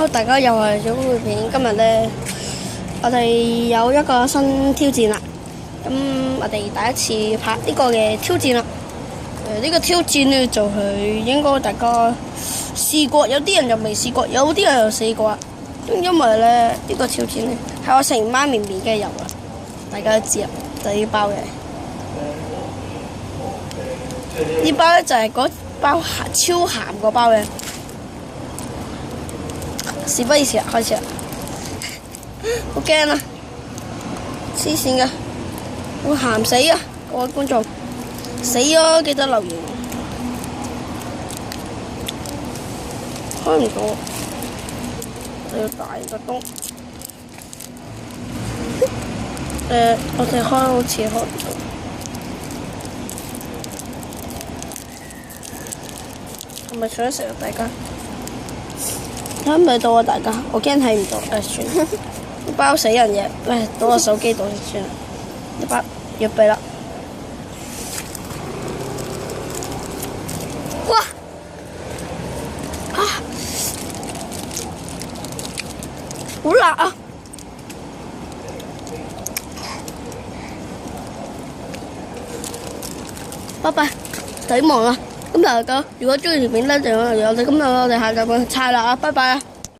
好，大家又係小妹片。今日咧，我哋有一個新挑戰啦。咁我哋第一次拍呢個嘅挑戰啦。呢個挑戰咧就係應該大家試過，有啲人又未試過，有啲人又試過。因為咧呢個挑戰咧係我成媽咪面嘅油啊，大家都知啊，就呢包嘅。呢包咧就係嗰包超鹹嗰包嘅。事不宜遲，開始啦！好驚啊！黐線噶，會鹹死啊！各位觀眾，死啊！記得留言。開唔到，要大個燈。我哋開好似開唔到。係咪想食啊？大家？睇唔睇到啊？大家，我驚睇唔到，算啦。呢包死人嘢，喂，倒個手機度先算啦。呢包要俾啦。哇！啊！好辣啊！拜拜，睇忙啦。咁大家如果中意條片咧，就我哋今日我哋下集見，差啦啊！拜拜啊！